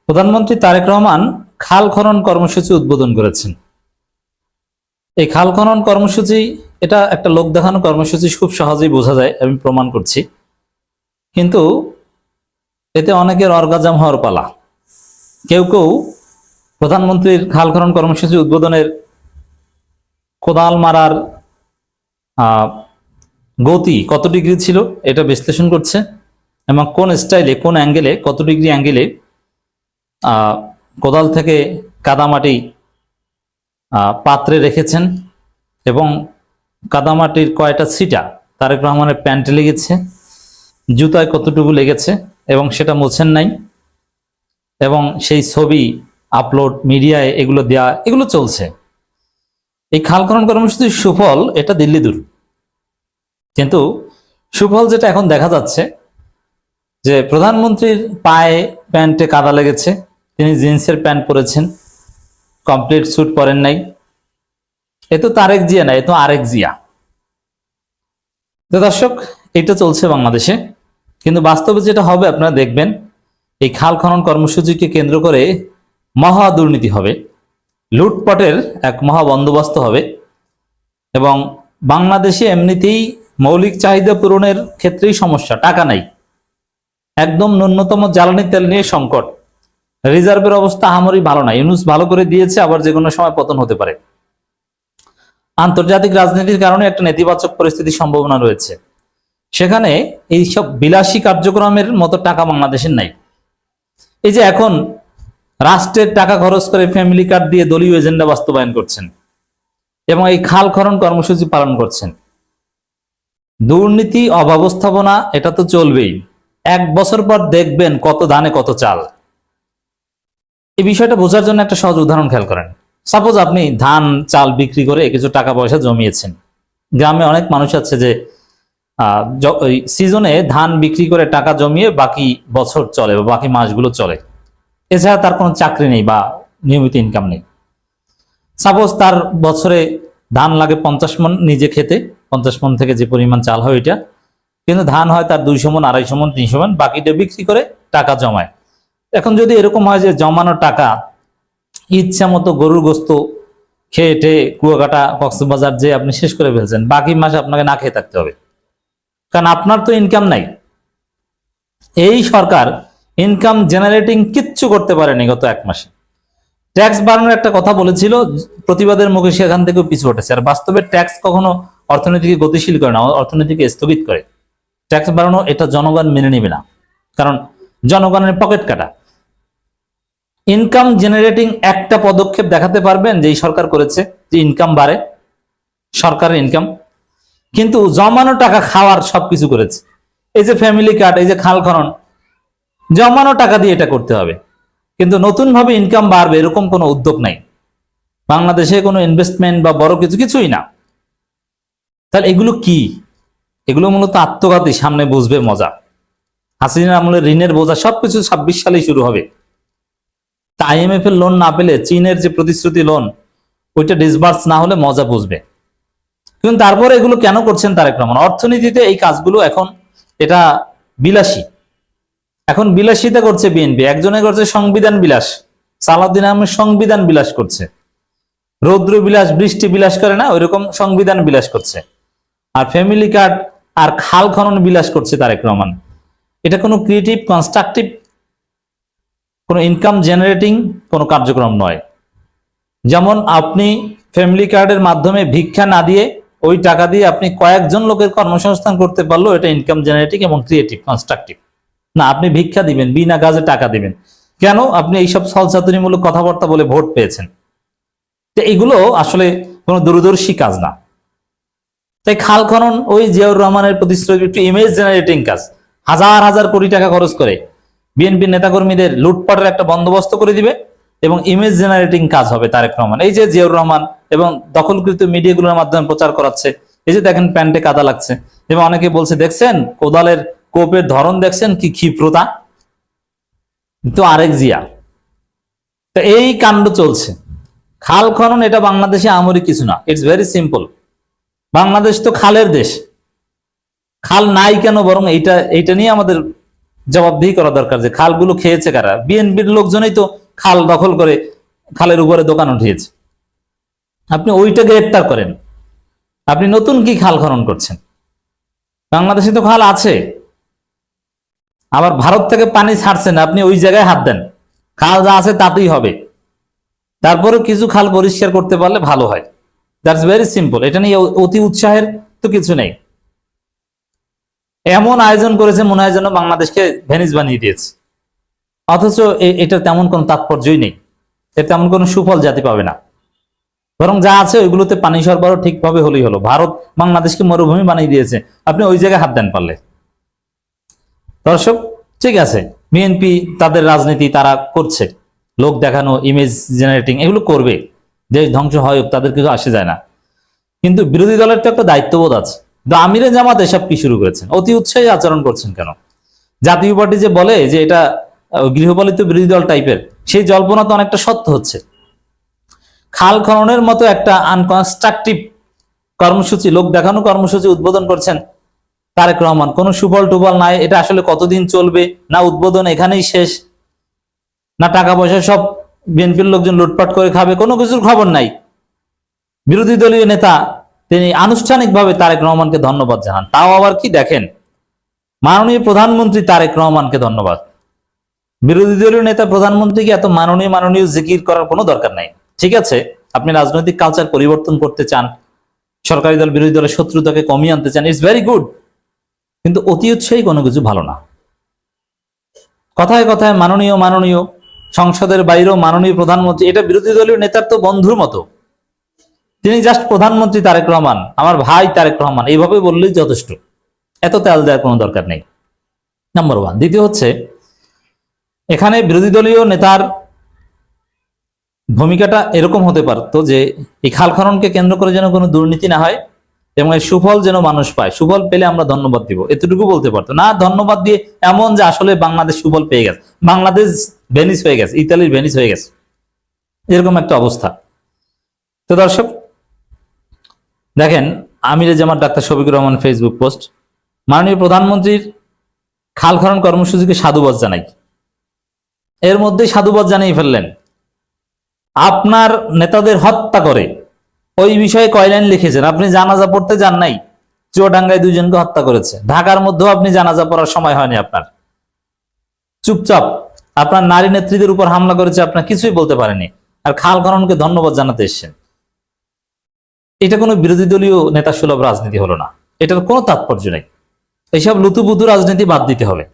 প্রধানমন্ত্রী তারেক রহমান খাল খনন কর্মসূচি উদ্বোধন করেছেন। এই খাল খনন কর্মসূচি এটা একটা লোক দেখানো কর্মসূচি, খুব সহজেই বোঝা যায়, আমি প্রমাণ করছি। কিন্তু এতে অনেকের অর্গাজাম হওয়ার পালা। কেউ কেউ প্রধানমন্ত্রীর খাল খনন কর্মসূচি উদ্বোধনের কোদাল মারার গতি কত ডিগ্রি ছিল এটা বিশ্লেষণ করছে, এবং কোন স্টাইলে, কোন অ্যাঙ্গেলে, কত ডিগ্রি অ্যাঙ্গেলে কোদাল থেকে কাদামাটি পাত্রে রেখেছেন, এবং কাদামাটির কয়টা ছিটা তারেক রহমানের প্যান্টে লেগেছে, জুতায় কতটুকু লেগেছে, এবং সেটা মোছেন নাই, এবং সেই ছবি আপলোড মিডিয়ায় এগুলো দেয়া, এগুলো চলছে। এই খাল খনন কর্মসূচির সুফল এটা দিল্লি দূর, কিন্তু সুফল যেটা এখন দেখা যাচ্ছে যে প্রধানমন্ত্রীর পায়ে প্যান্টে কাদা লেগেছে, তিনি জিন্সের প্যান্ট পরেছেন, কমপ্লিট স্যুট পরেন নাই। এ তো তারেক জিয়া না, এ তো আরেক জিয়া। তো দর্শক, এটা চলছে বাংলাদেশে, কিন্তু বাস্তবে যেটা হবে আপনারা দেখবেন, এই খাল খনন কর্মসূচিকে কেন্দ্র করে মহা দুর্নীতি হবে, লুটপাটের এক মহা বন্দোবস্ত হবে, এবং বাংলাদেশে এমনিতেই মৌলিক চাহিদা পূরণের ক্ষেত্রেই সমস্যা, টাকা নাই, একদম ন্যূনতম জ্বালানি তেল নিয়ে সংকট, রিজার্ভের অবস্থা আহামরি ভালো না, ইউনূস ভালো করে দিয়েছে, আবার যে কোনো সময় পতন হতে পারে। আন্তর্জাতিক রাজনীতির কারণে একটা নেতিবাচক পরিস্থিতির সম্ভাবনা রয়েছে, সেখানে এইসব বিলাসী কার্যক্রমের মতো টাকা বাংলাদেশের নাই। এই যে এখন রাষ্ট্রের টাকা খরচ করে ফ্যামিলি কার্ড দিয়ে দলীয় এজেন্ডা বাস্তবায়ন করছেন, এবং এই খাল খনন কর্মসূচি পালন করছেন, দুর্নীতি, অব্যবস্থাপনা, এটা তো চলবেই। 1 বছর পর দেখবেন কত ধানে কত চাল। এই বিষয়টা বোঝার জন্য একটা সহজ উদাহরণ খেয়াল করেন। সাপোজ আপনি ধান চাল বিক্রি করে কিছু টাকা পয়সা জমিয়েছেন। গ্রামে অনেক মানুষ আছে যে সিজনে ধান বিক্রি করে টাকা জমিয়ে বাকি বছর চলে বা বাকি মাসগুলো চলে, এছাড়া তার কোনো চাকরি নেই বা নিয়মিত ইনকাম নেই। সাপোজ তার বছরে ধান লাগে 50 মণ নিজে খেতে, 50 মণ থেকে যে পরিমাণ চাল হয় ওইটা, কিন্তু ধান হয় তার 200 মণ, 250 মণ, 300 মণ, বাকিটা বিক্রি করে টাকা জমায়। এখন যদি এরকম হয় যে জমানো টাকা ইচ্ছা মতো গরুর গোস্ত খেয়ে টেয়ে কুয়াকাটা, কক্সবাজার যে আপনি শেষ করে ফেলছেন, বাকি মাসে আপনাকে না খেয়ে থাকতে হবে, কারণ আপনার তো ইনকাম নাই। এই সরকার ইনকাম জেনারেটিং কিচ্ছু করতে পারেনি গত 1 মাসে। ট্যাক্স বাড়ানোর একটা কথা বলেছিল, প্রতিবাদের মুখে সেখান থেকেও পিছু হটেছে। আর বাস্তবে ট্যাক্স কখনো অর্থনীতিকে গতিশীল করে না, অর্থনীতিকে স্থগিত করে। ট্যাক্স বাড়ানো এটা জনগণ মেনে নেবে না, কারণ জনগণের পকেট কাটা। ইনকাম জেনারেটিং একটা পদক্ষেপ দেখাতে পারবেন যে এই সরকার করেছে, যে ইনকাম বাড়ে, সরকারের ইনকাম, কিন্তু জমানো টাকা খাওয়ার সবকিছু করেছে। এই যে ফ্যামিলি কার্ড, এই যে খাল খনন, জমানো টাকা দিয়ে এটা করতে হবে, কিন্তু নতুন ভাবে ইনকাম বাড়বে এরকম কোনো উদ্যোগ নাই বাংলাদেশে, কোনো ইনভেস্টমেন্ট বা বড় কিছু কিছুই না। তাহলে এগুলো কি? এগুলো মূলত আত্মঘাতী, সামনে বুঝবে মজা। হাসিনা আমলের ঋণের বোঝা সবকিছু 26 সালেই শুরু হবে। IMF এর লোন না পেলে, চীনের যে প্রতিশ্রুতি লোন, ওইটা ডিসবার্স না হলে মজা বুঝবে। কিন্তু তারপরে এগুলো কেন করছেন তারেক রহমান? অর্থনীতিতে এই কাজগুলো এখন এটা বিলাসী, এখন বিলাসিতা করছে বিএনপি। একজনে করছে সংবিধান বিলাস, সালাউদ্দিন আহমেদ সংবিধান বিলাস করছে, রৌদ্র বিলাস, বৃষ্টি বিলাস করে না, ওইরকম সংবিধান বিলাস করছে। আর ফ্যামিলি কার্ড আর খাল খনন বিলাস করছে তারেক রহমান। এটা কোনো ক্রিয়েটিভ, কনস্ট্রাকটিভ, কোনো ইনকাম জেনারেটিং কোনো কার্যক্রম নয়। যেমন আপনি ফ্যামিলি কার্ডের মাধ্যমে ভিক্ষা না দিয়ে ওই টাকা দিয়ে আপনি কয়েকজন লোকের কর্মসংস্থান করতে পারলো, এটা ইনকাম জেনারেটিং এবং ক্রিয়েটিভ, কনস্ট্রাকটিভ না। আপনি ভিক্ষা দিবেন, বিনা কাজে টাকা দিবেন কেন? আপনি এইসব ছলচাতুরিমূলক কথাবার্তা বলে ভোট পেয়েছেন। তো এগুলো আসলে কোনো দূরদর্শী কাজ না। তাই খাল খনন ওই জিয়াউর রহমানের প্রতিশ্রুতি, একটু ইমেজ জেনারেটিং কাজ। হাজার হাজার কোটি টাকা খরচ করে বিএনপি নেতাকর্মীদের লুটপাটের একটা বন্দোবস্ত করে দিবে, এবং ইমেজ জেনারেটিং কাজ হবে তারেক রহমান। এই যে জিয়াউর রহমান এবং দখলকৃত মিডিয়াগুলোর মাধ্যমে প্রচার করাচ্ছে, এই যে দেখেন প্যান্টে কাদা লাগছে, এবং অনেকে বলছে দেখছেন কোদালের কোপের ধরন, দেখছেন কি ক্ষিপ্রতা, তো আরেক জিয়া। তো এই কাণ্ড চলছে। খাল খনন এটা বাংলাদেশে আমরি কিছু না, ইটস ভেরি সিম্পল। বাংলাদেশ তো খালের দেশ, খাল নাই কেন, বরং এইটা নিয়ে আমাদের জবাবদিহি করা দরকার যে খালগুলো খেয়েছে কারা। বিএনপির লোকজনই তো খাল দখল করে খালের উপরে দোকান উঠিয়েছে। আপনি ওইটা গ্রেপ্তার করেন। আপনি নতুন কি খাল খনন করছেন? বাংলাদেশে তো খাল আছে। আবার ভারত থেকে পানি ছাড়ছেন, আপনি ওই জায়গায় হাত দেন। খাল যা আছে তাতেই হবে। তারপরেও কিছু খাল পরিষ্কার করতে পারলে ভালো হয়। That's very simple. এটা নিয়ে অতি উৎসাহের তো কিছু নেই। এমন আয়োজন করেছে মনে হয় যেন বাংলাদেশকে ভেনিস বানিয়ে দিয়েছে, অথচ এটা তেমন কোনো তাৎপর্যই নেই। এর তেমন কোনো সুফল জাতি পাবে না। বরং যা আছে ওইগুলোতে পানি সরবরাহ ঠিকভাবে হলেই হলো। ভারত বাংলাদেশকে মরুভূমি বানিয়ে দিয়েছে, আপনি ওই জায়গায় হাত দেন পারলে। দর্শক, ঠিক আছে, বিএনপি তাদের রাজনীতি তারা করছে, লোক দেখানো, ইমেজ জেনারেটিং, এগুলো করবে। দেশ ধ্বংস হয়, তাদের কিছু আসে যায় না। কিন্তু বিরোধী দলের তো একটা দায়িত্ববোধ আছে। কিন্তু আমিরে জামাত এসব কি শুরু করেছেন? অতি উৎসাহী আচরণ করছেন কেন? জাতীয় পার্টি যে বলে যে এটা গৃহপালিত বিরোধী দল টাইপের, সেই জল্পনা তো অনেকটা সত্য হচ্ছে। খাল খননের মতো একটা আনকনস্ট্রাকটিভ কর্মসূচি, লোক দেখানো কর্মসূচি উদ্বোধন করছেন তারেক রহমান। কোনো সুফল টুফল নাই। এটা আসলে কতদিন চলবে, না উদ্বোধন এখানেই শেষ, না টাকা পয়সা সব বিএনপির লোকজন লুটপাট করে খাবে, কোনো কিছুর খবর নাই। বিরোধী দলীয় নেতা তিনি আনুষ্ঠানিকভাবে তারেক রহমানকে ধন্যবাদ জানান। তাও আবার কি দেখেন, মাননীয় প্রধানমন্ত্রী তারেক রহমানকে ধন্যবাদ। বিরোধী দলীয় নেতা প্রধানমন্ত্রীকে এত মাননীয় মাননীয় জিকির করার কোনো দরকার নাই। ঠিক আছে, আপনি রাজনৈতিক কালচার পরিবর্তন করতে চান, সরকারি দল বিরোধী দলের শত্রুতাকে কমিয়ে আনতে চান, ইটস ভেরি গুড। কিন্তু অতি উৎসাহী কোনো কিছু ভালো না। কথায় কথায় মাননীয় মাননীয়, সংসদের বাইরেও মাননীয় প্রধানমন্ত্রী, এটা বিরোধী দলীয় নেতার তো বন্ধুর মতো। তিনি জাস্ট প্রধানমন্ত্রী তারেক রহমান, আমার ভাই তারেক রহমান, এইভাবে বললেই যথেষ্ট। এত তেল দেওয়ার কোনো দরকার নেই, নাম্বার ওয়ান। দ্বিতীয় হচ্ছে, এখানে বিরোধী দলীয় নেতার ভূমিকাটা এরকম হতে পারতো যে এই খাল খননকে কেন্দ্র করে যেন কোনো দুর্নীতি না হয় এবং এর সুফল যেন মানুষ পায়। সুফল পেলে আমরা ধন্যবাদ দিব, এতটুকু বলতে পারতো না। ধন্যবাদ দিয়ে এমন যে আসলে বাংলাদেশ সুফল পেয়ে গেছে, বাংলাদেশ ভেনিস হয়ে গেছে, ইতালির ভেনিস হয়ে গেছে, এরকম একটা অবস্থা। তো দর্শক দেখেন, আমিরে জামাত ডাক্তার শফিকুর রহমান ফেসবুক পোস্ট, মাননীয় প্রধানমন্ত্রীর খাল খনন কর্মসূচিকে সাধুবাদ জানাই। এর মধ্যেই সাধুবাদ জানিয়ে ফেললেন। আপনার নেতাদের হত্যা করে ওই বিষয়ে কয় লাইন লিখেছেন। আপনি জানাজা পড়তে যান নাই, চুয়াডাঙ্গায় দুইজনকে হত্যা করেছে, ঢাকার মধ্যেও আপনি জানাজা পড়ার সময় হয়নি আপনার। চুপচাপ আপনার নারী নেত্রীদের উপর হামলা করেছে, আপনার কিছুই বলতে পারেনি, আর খাল খননকে ধন্যবাদ জানাতে এসেছেন। এটা কোনো বিরোধী দলীয় নেতা সুলভ রাজনীতি হলো না, এটার কোনো তাৎপর্য নেই। এইসব লুতুপুতু রাজনীতি বাদ দিতে হবে।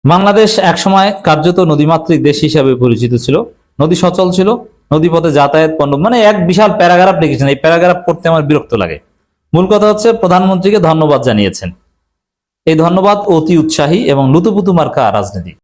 বাংলাদেশ একসময় কার্যত নদীমাতৃক দেশ হিসাবে পরিচিত ছিল, নদী সচল ছিল, নদীপথে যাতায়াত পণ্য, মানে এক বিশাল প্যারাগ্রাফ লিখেছেন। এই প্যারাগ্রাফ পড়তে আমার বিরক্ত লাগে। মূল কথা হচ্ছে প্রধানমন্ত্রীকে ধন্যবাদ জানিয়েছেন। এই ধন্যবাদ অতি উৎসাহী এবং লুতুপুতু মার্কা রাজনীতি।